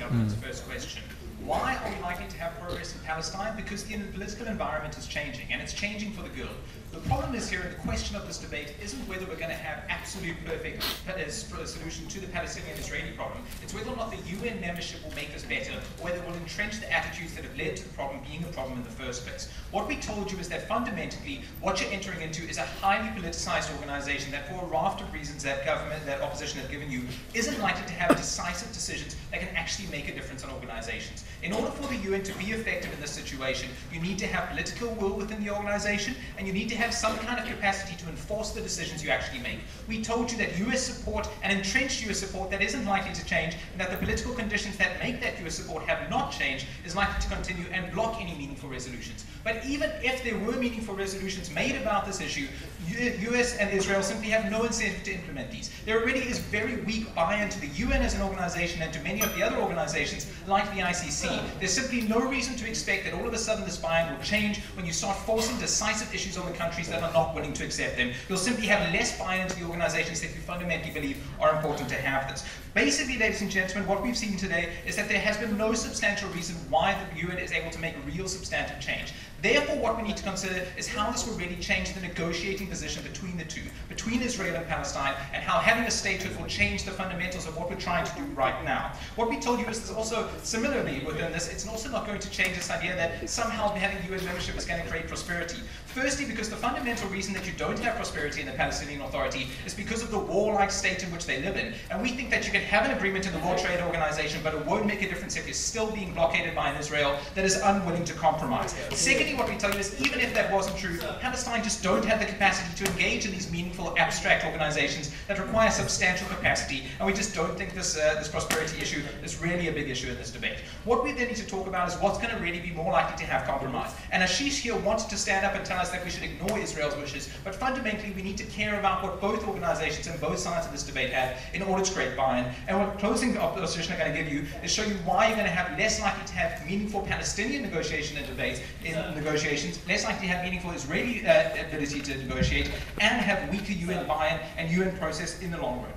government's first question. Why are we likely to have progress in Palestine? Because the political environment is changing, and it's changing for the good. The problem is here, and the question of this debate isn't whether we're going to have absolute perfect solution to the Palestinian-Israeli problem. It's whether or not the UN membership will make this better, or whether it will entrench the attitudes that have led to the problem being a problem in the first place. What we told you is that fundamentally, what you're entering into is a highly politicized organization that, for a raft of reasons that government, that opposition have given you, isn't likely to have decisive decisions that can actually make a difference on organizations. In order for the UN to be effective in this situation, you need to have political will within the organization, and you need to have some kind of capacity to enforce the decisions you actually make. We told you that US support and entrenched US support that isn't likely to change, and that the political conditions that make that US support have not changed is likely to continue and block any meaningful resolutions. But even if there were meaningful resolutions made about this issue, US and Israel simply have no incentive to implement these. There already is very weak buy-in to the UN as an organization and to many of the other organizations like the ICC. There's simply no reason to expect that all of a sudden this buy-in will change when you start forcing decisive issues on the countries that are not willing to accept them. You'll simply have less buy-in to the organizations that you fundamentally believe are important to have this. Basically, ladies and gentlemen, what we've seen today is that there has been no substantial reason why the UN is able to make real substantive change. Therefore, what we need to consider is how this will really change the negotiating position between the two, between Israel and Palestine, and how having a statehood will change the fundamentals of what we're trying to do right now. What we told you is there's also, similarly within this, it's also not going to change this idea that somehow having UN membership is going to create prosperity. Firstly, because the fundamental reason that you don't have prosperity in the Palestinian Authority is because of the warlike state in which they live in. And we think that you can have an agreement in the World Trade Organization, but it won't make a difference if you're still being blockaded by an Israel that is unwilling to compromise. Secondly, what we tell you is even if that wasn't true, Palestine just don't have the capacity to engage in these meaningful abstract organizations that require substantial capacity, and we just don't think this prosperity issue is really a big issue in this debate. What we then need to talk about is what's going to really be more likely to have compromise. And Ashish here wanted to stand up and tell us that we should ignore Israel's wishes, but fundamentally we need to care about what both organizations and both sides of this debate have in order to create buy-in. And what closing opposition are going to give you is show you why you're going to have less likely to have meaningful Palestinian negotiation and debates in negotiations, less likely to have meaningful Israeli ability to negotiate, and have weaker UN buy-in and UN process in the long run.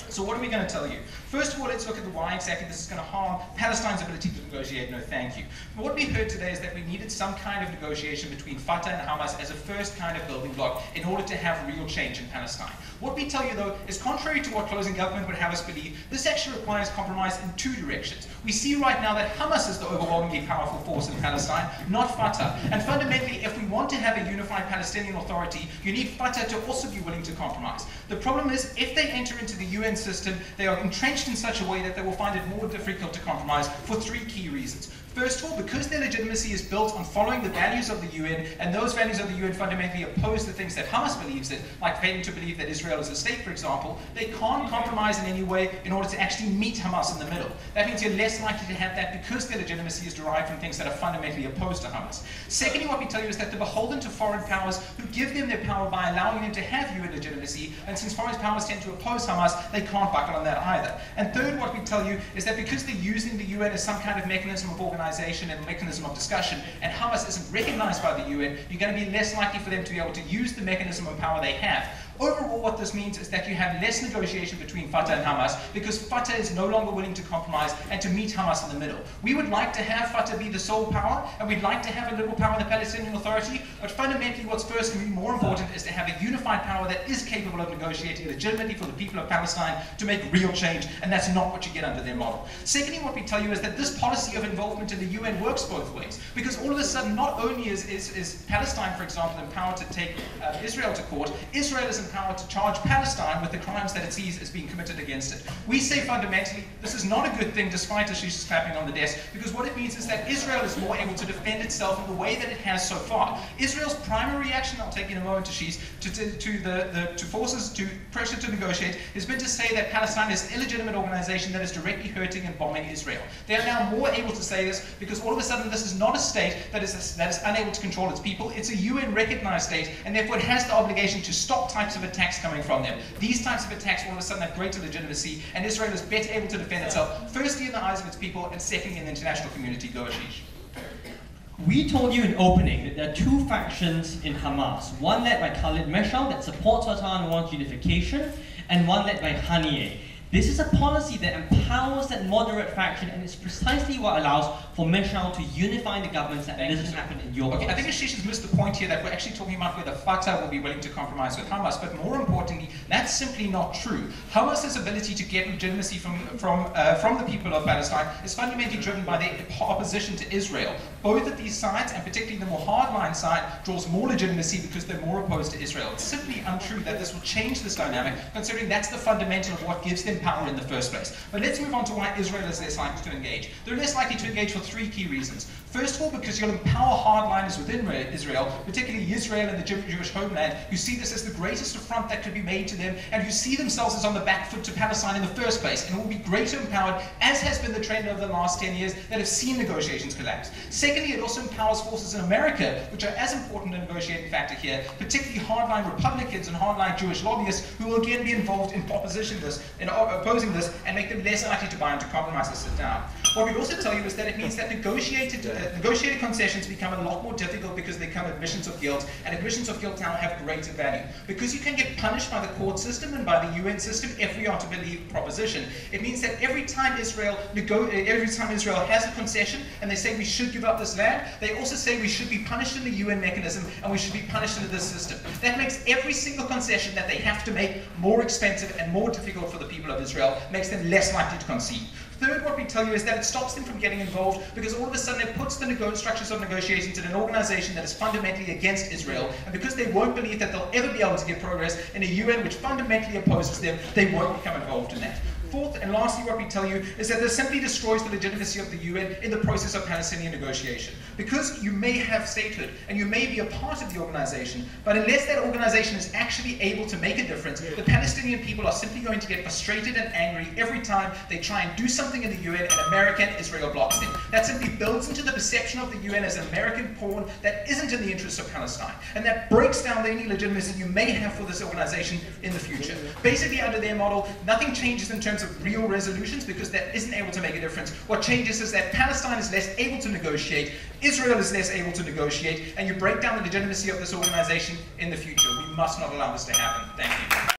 So what are we going to tell you? First of all, let's look at why exactly this is going to harm Palestine's ability to negotiate. No, thank you. But what we heard today is that we needed some kind of negotiation between Fatah and Hamas as a first kind of building block in order to have real change in Palestine. What we tell you, though, is contrary to what closing government would have us believe, this actually requires compromise in two directions. We see right now that Hamas is the overwhelmingly powerful force in Palestine, not Fatah. And fundamentally, if we want to have a unified Palestinian Authority, you need Fatah to also be willing to compromise. The problem is, if they enter into the UN system, they are entrenched in such a way that they will find it more difficult to compromise for three key reasons. First of all, because their legitimacy is built on following the values of the UN, and those values of the UN fundamentally oppose the things that Hamas believes in, like failing to believe that Israel is a state, for example, they can't compromise in any way in order to actually meet Hamas in the middle. That means you're less likely to have that because their legitimacy is derived from things that are fundamentally opposed to Hamas. Secondly, what we tell you is that they're beholden to foreign powers who give them their power by allowing them to have UN legitimacy, and since foreign powers tend to oppose Hamas, they can't buckle on that either. And third, what we tell you is that because they're using the UN as some kind of mechanism of organization and a mechanism of discussion, and Hamas isn't recognized by the UN, you're going to be less likely for them to be able to use the mechanism of power they have. Overall, what this means is that you have less negotiation between Fatah and Hamas because Fatah is no longer willing to compromise and to meet Hamas in the middle. We would like to have Fatah be the sole power, and we'd like to have a liberal power in the Palestinian Authority, but fundamentally what's first and more important is to have a unified power that is capable of negotiating legitimately for the people of Palestine to make real change, and that's not what you get under their model. Secondly, what we tell you is that this policy of involvement in the UN works both ways, because all of a sudden not only is Palestine, for example, empowered to take Israel to court, Israel is empowered to charge Palestine with the crimes that it sees as being committed against it. We say fundamentally this is not a good thing, despite Ashish clapping on the desk, because what it means is that Israel is more able to defend itself in the way that it has so far. Israel's primary reaction, I'll take in a moment, Ashish, to forces to pressure to negotiate has been to say that Palestine is an illegitimate organization that is directly hurting and bombing Israel. They are now more able to say this because all of a sudden this is not a state that is unable to control its people. It's a UN recognized state, and therefore it has the obligation to stop types of attacks coming from them. These types of attacks all of a sudden have greater legitimacy, and Israel is better able to defend itself, firstly in the eyes of its people, and secondly in the international community. Go, Ashish. We told you in opening that there are two factions in Hamas, one led by Khalid Meshal that supports Fatah and wants unification, and one led by Haniyeh. This is a policy that empowers that moderate faction, and it's precisely what allows for Mishal to unify the governments that doesn't happen in your Okay, I think Ashish has missed the point here that we're actually talking about whether Fatah will be willing to compromise with Hamas, but more importantly, that's simply not true. Hamas's ability to get legitimacy from the people of Palestine is fundamentally driven by their opposition to Israel. Both of these sides, and particularly the more hardline side, draws more legitimacy because they're more opposed to Israel. It's simply untrue that this will change this dynamic, considering that's the fundamental of what gives them power in the first place. But let's move on to why Israel is less likely to engage. They're less likely to engage for three key reasons. First of all, because you'll empower hardliners within Israel, particularly Israel and the Jewish homeland, who see this as the greatest affront that could be made to them, and who see themselves as on the back foot to Palestine in the first place, and will be greater empowered, as has been the trend over the last 10 years that have seen negotiations collapse. Secondly, it also empowers forces in America, which are as important a negotiating factor here, particularly hardline Republicans and hardline Jewish lobbyists, who will again be involved in opposing this, and make them less likely to buy into compromise or sit down. What we'd also tell you is that it means that negotiated concessions become a lot more difficult because they come admissions of guilt, and admissions of guilt now have greater value. Because you can get punished by the court system and by the UN system if we are to believe proposition, it means that every time Israel has a concession and they say we should give up this land, they also say we should be punished in the UN mechanism and we should be punished in this system. That makes every single concession that they have to make more expensive and more difficult for the people of Israel, makes them less likely to concede. Third, what we tell you is that it stops them from getting involved because all of a sudden it puts the structures of negotiations in an organization that is fundamentally against Israel, and because they won't believe that they'll ever be able to get progress in a UN which fundamentally opposes them, they won't become involved in that. Fourth, and lastly, what we tell you is that this simply destroys the legitimacy of the UN in the process of Palestinian negotiation. Because you may have statehood, and you may be a part of the organization, but unless that organization is actually able to make a difference, the Palestinian people are simply going to get frustrated and angry every time they try and do something in the UN and America and Israel blocks them. That simply builds into the perception of the UN as an American pawn that isn't in the interests of Palestine, and that breaks down any legitimacy you may have for this organization in the future. Basically, under their model, nothing changes in terms of real resolutions because that isn't able to make a difference. What changes is that Palestine is less able to negotiate, Israel is less able to negotiate, and you break down the legitimacy of this organization in the future. We must not allow this to happen. Thank you.